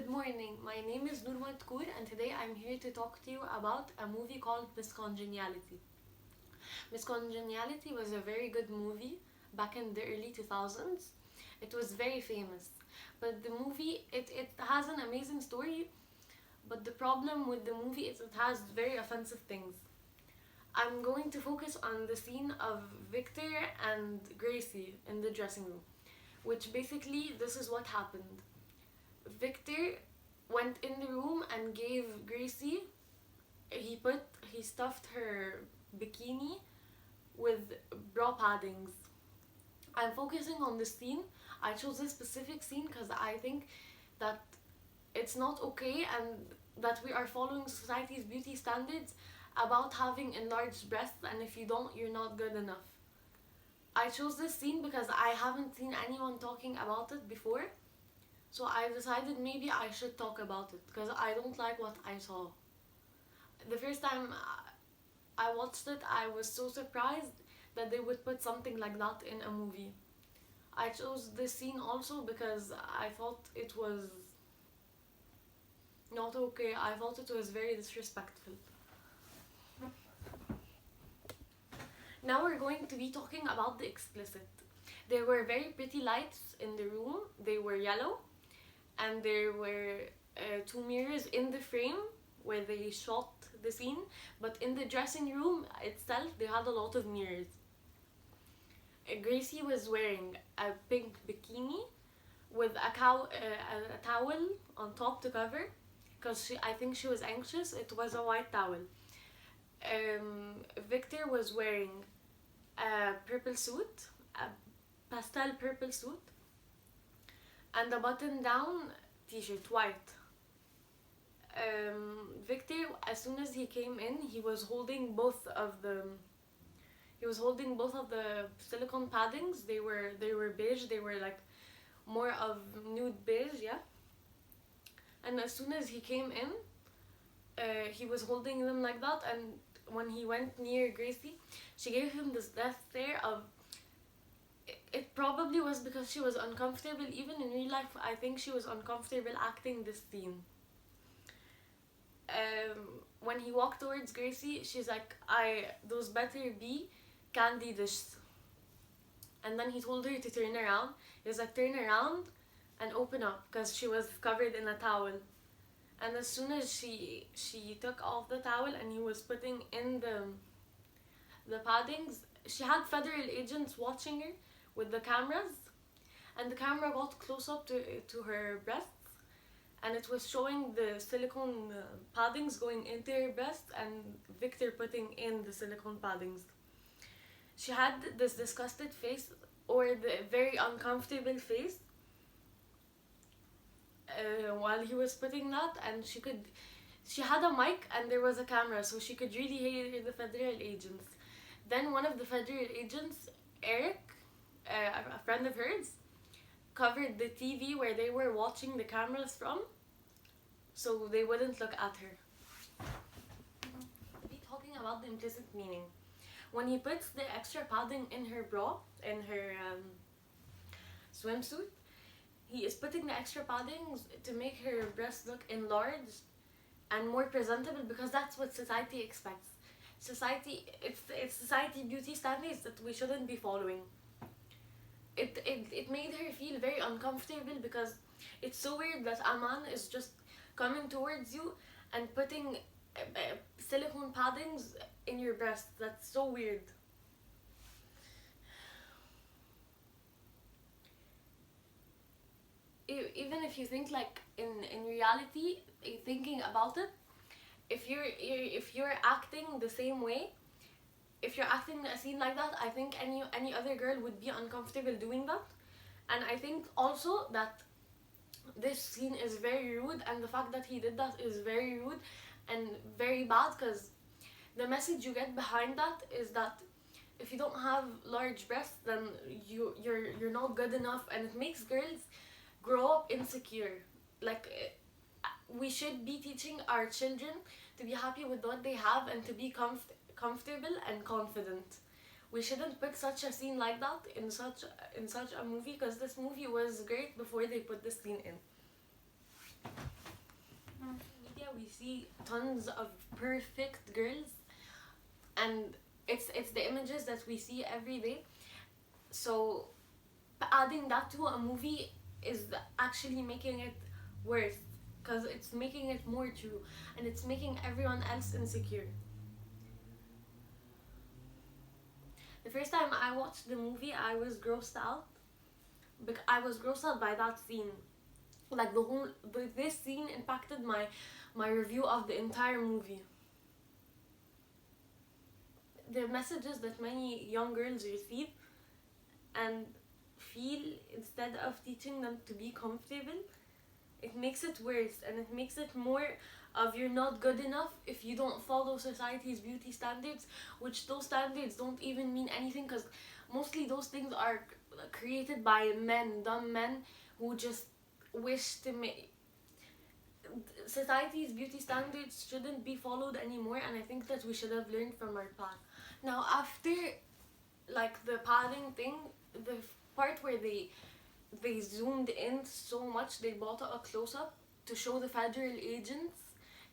Good morning, my name is Noor Madkour and today I'm here to talk to you about a movie called Miss Congeniality. Miss Congeniality was a very good movie back in the early 2000s. It was very famous, but the movie, it has an amazing story, but the problem with the movie is it has very offensive things. I'm going to focus on the scene of Victor and Gracie in the dressing room, which basically this is what happened. Victor went in the room and gave Gracie, he stuffed her bikini with bra paddings. I'm focusing on the scene. I chose this specific scene because I think that it's not okay and that we are following society's beauty standards about having enlarged breasts, and if you don't, you're not good enough. I chose this scene because I haven't seen anyone talking about it before. So I decided maybe I should talk about it because I don't like what I saw. The first time I watched it, I was so surprised that they would put something like that in a movie. I chose this scene also because I thought it was not okay. I thought it was very disrespectful. Now we're going to be talking about the explicit. There were very pretty lights in the room. They were yellow. And there were two mirrors in the frame where they shot the scene, but in the dressing room itself they had a lot of mirrors. Gracie was wearing a pink bikini with a towel on top to cover because I think she was anxious. It was a white towel. Victor was wearing a purple suit, a pastel purple suit, and a button-down t-shirt, white. Victor, as soon as he came in, he was holding both of the silicone paddings. They were beige. They were like more of nude beige, yeah. And as soon as he came in, he was holding them like that. And when he went near Gracie, she gave him this death stare of. It probably was because she was uncomfortable. Even in real life, I think she was uncomfortable acting this scene. When he walked towards Gracie, she's like, those better be candy dishes. And then he told her to turn around. He was like, turn around and open up, because she was covered in a towel. And as soon as she took off the towel and he was putting in the paddings, she had federal agents watching her with the cameras, and the camera got close up to her breasts, and it was showing the silicone paddings going into her breasts and Victor putting in the silicone paddings. She had this disgusted face, or the very uncomfortable face, while he was putting that, and she had a mic and there was a camera, so she could really hear the federal agents. Then one of the federal agents, Eric, a friend of hers, covered the TV where they were watching the cameras from, so they wouldn't look at her. We'll be talking about the implicit meaning. When he puts the extra padding in her bra, in her swimsuit, he is putting the extra paddings to make her breasts look enlarged and more presentable, because that's what society expects. It's society beauty standards that we shouldn't be following. It made her feel very uncomfortable, because it's so weird that a man is just coming towards you and putting silicone paddings in your breast. That's so weird. Even if you think like in reality, thinking about it, if you're acting the same way, if you're acting a scene like that, I think any other girl would be uncomfortable doing that. And I think also that this scene is very rude, and the fact that he did that is very rude and very bad, because the message you get behind that is that if you don't have large breasts, then you're not good enough, and it makes girls grow up insecure. Like, we should be teaching our children to be happy with what they have and to be comfortable and confident. We shouldn't put such a scene like that in such a movie, because this movie was great before they put this scene in. see tons of perfect girls, and it's the images that we see every day. So adding that to a movie is actually making it worse, because it's making it more true, and it's making everyone else insecure. The first time I watched the movie, I was grossed out. I was grossed out by that scene. Like this scene impacted my review of the entire movie. The messages that many young girls receive and feel, instead of teaching them to be comfortable, it makes it worse, and it makes it more of you're not good enough if you don't follow society's beauty standards, which those standards don't even mean anything, because mostly those things are created by dumb men who just wish to make society's beauty standards shouldn't be followed anymore, and I think that we should have learned from our past. Now, after like the padding thing, the part where they zoomed in so much, they brought a close-up to show the federal agents,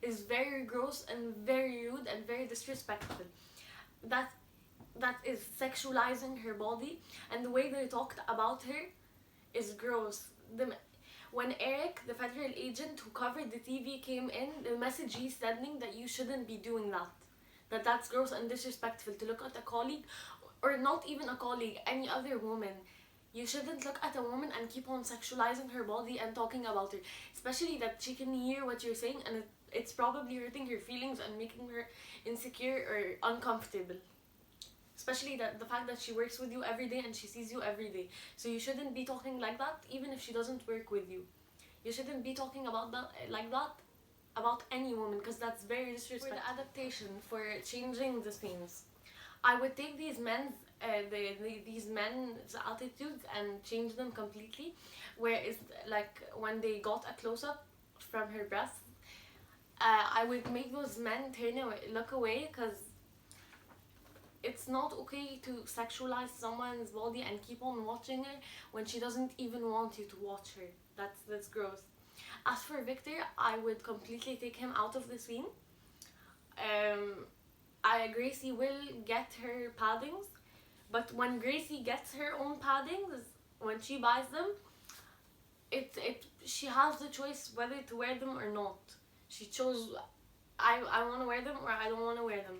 is very gross and very rude and very disrespectful. That is sexualizing her body, and the way they talked about her is gross. When Eric, the federal agent who covered the TV, came in, the message he's sending that you shouldn't be doing that's gross and disrespectful to look at a colleague, or not even a colleague, any other woman. You shouldn't look at a woman and keep on sexualizing her body and talking about her, especially that she can hear what you're saying, and it's probably hurting her feelings and making her insecure or uncomfortable. Especially the fact that she works with you every day and she sees you every day. So you shouldn't be talking like that even if she doesn't work with you. You shouldn't be talking about that like that about any woman, because that's very disrespectful. For the adaptation, for changing the themes, I would take these men's attitudes and change them completely. Where it's like when they got a close up from her breasts, I would make those men look away, because it's not okay to sexualize someone's body and keep on watching her when she doesn't even want you to watch her. That's gross. As for Victor, I would completely take him out of the scene. Gracie will get her paddings, but when Gracie gets her own paddings, when she buys them, she has the choice whether to wear them or not. She chose, I want to wear them or I don't want to wear them.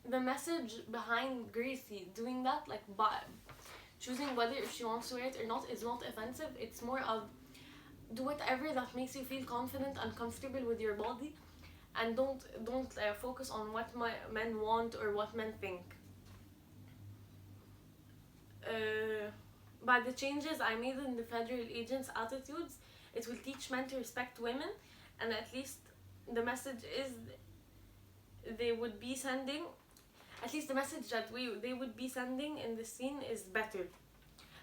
The message behind Gracie doing that, like choosing whether if she wants to wear it or not, is not offensive. It's more of do whatever that makes you feel confident and comfortable with your body, and don't focus on what men want or what men think. By the changes I made in the federal agents' attitudes, it will teach men to respect women, and at least the message is they would be sending, at least the message that they would be sending in the scene is better.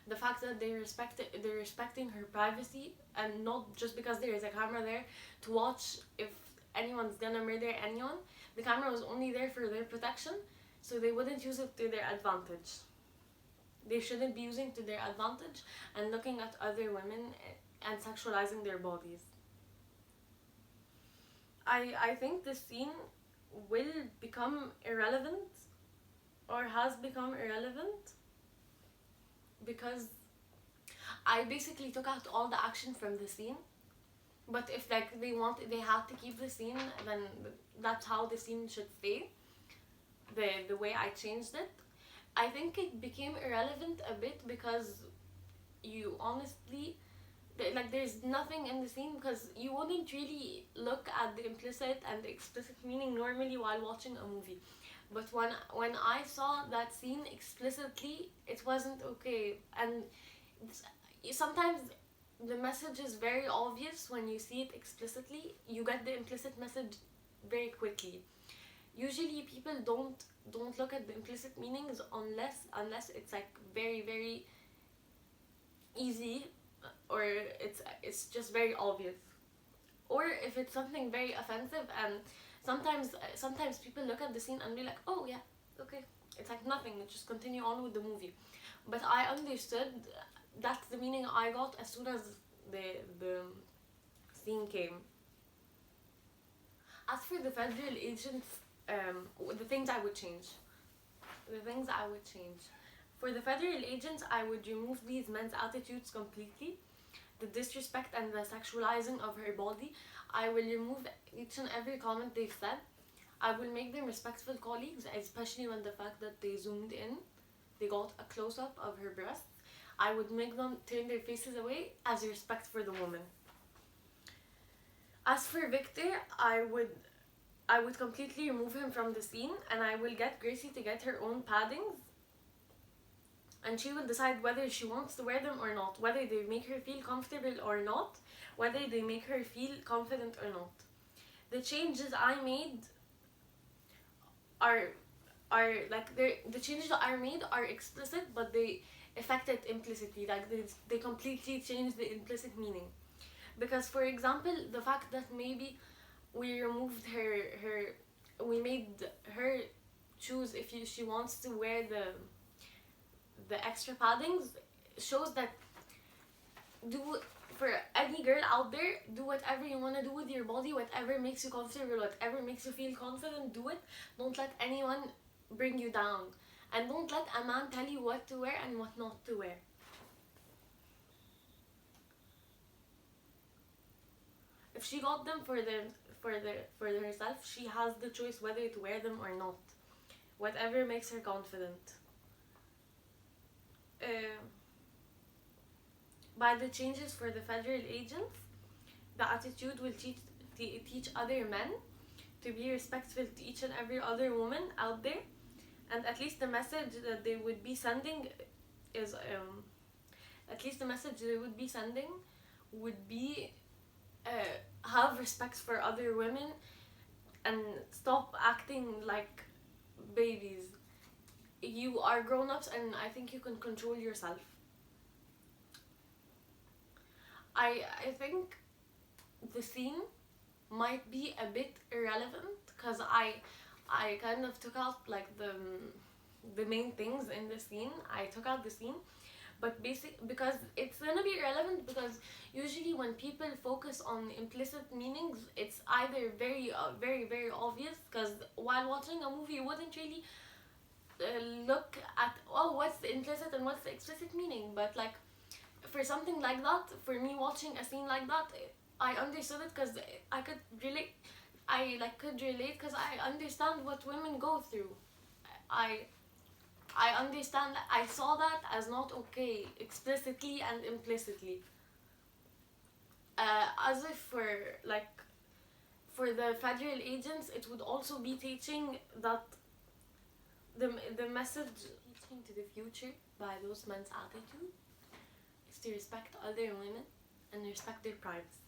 The fact that they're respecting her privacy, and not just because there is a camera there to watch if anyone's gonna murder anyone. The camera was only there for their protection, so they wouldn't use it to their advantage. They shouldn't be using to their advantage and looking at other women and sexualizing their bodies. I think this scene will become irrelevant, or has become irrelevant, because I basically took out all the action from the scene. But if they had to keep the scene, then that's how the scene should stay. The way I changed it, I think it became irrelevant a bit because you honestly, there's nothing in the scene, because you wouldn't really look at the implicit and the explicit meaning normally while watching a movie. But when I saw that scene explicitly, it wasn't okay. And sometimes the message is very obvious when you see it explicitly. You get the implicit message very quickly. Usually people don't look at the implicit meanings unless it's like very, very easy, or it's just very obvious, or if it's something very offensive. And sometimes people look at the scene and be like, oh yeah, okay, it's like nothing, just continue on with the movie. But I understood, that's the meaning I got as soon as the scene came. As for the federal agents, the things I would change. The things I would change. For the federal agents, I would remove these men's attitudes completely. The disrespect and the sexualizing of her body. I will remove each and every comment they've said. I will make them respectful colleagues, especially when the fact that they zoomed in, they got a close-up of her breasts. I would make them turn their faces away as a respect for the woman. As for Victor, I would completely remove him from the scene, and I will get Gracie to get her own paddings, and she will decide whether she wants to wear them or not, whether they make her feel comfortable or not, whether they make her feel confident or not. The changes I made are like the changes that are made are explicit, but they affect it implicitly. Like they completely change the implicit meaning. Because, for example, the fact that maybe we removed we made her choose if she wants to wear the extra paddings, shows that for any girl out there, do whatever you want to do with your body, whatever makes you comfortable, whatever makes you feel confident, do it. Don't let anyone bring you down, and don't let a man tell you what to wear and what not to wear. If she got them for herself, she has the choice whether to wear them or not. Whatever makes her confident. By the changes for the federal agents, the attitude will teach other men to be respectful to each and every other woman out there, and at least the message that they would be sending is would be have respect for other women and stop acting like babies. You are grown-ups, and I think you can control yourself. I think the scene might be a bit irrelevant because I kind of took out like the main things in the scene. I took out the scene, but because it's gonna be irrelevant, because usually when people focus on implicit meanings, it's either very very obvious, because while watching a movie you wouldn't really look at what's the implicit and what's the explicit meaning, but like for something like that, for me watching a scene like that, I understood it because I could relate. I could relate because I understand what women go through. I understand that. I saw that as not okay, explicitly and implicitly. As if for the federal agents, it would also be teaching that the message teaching to the future by those men's attitude is to respect other women and respect their privacy.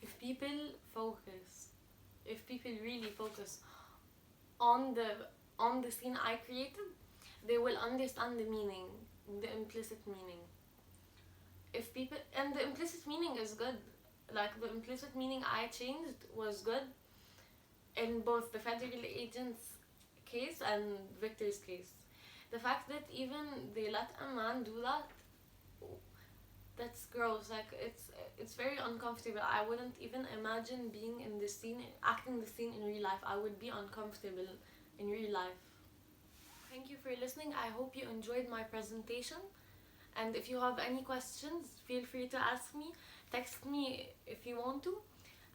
If people really focus on the scene I created, they will understand the meaning, the implicit meaning. And the implicit meaning is good. Like the implicit meaning I changed was good in both the federal agent's case and Victor's case. The fact that even they let a man do that, that's gross. Like it's very uncomfortable. I wouldn't even imagine being in the scene, acting the scene in real life. I would be uncomfortable in real life. Thank you for listening. I hope you enjoyed my presentation. And if you have any questions, feel free to ask me. Text me if you want to,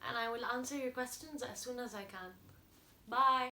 and I will answer your questions as soon as I can. Bye!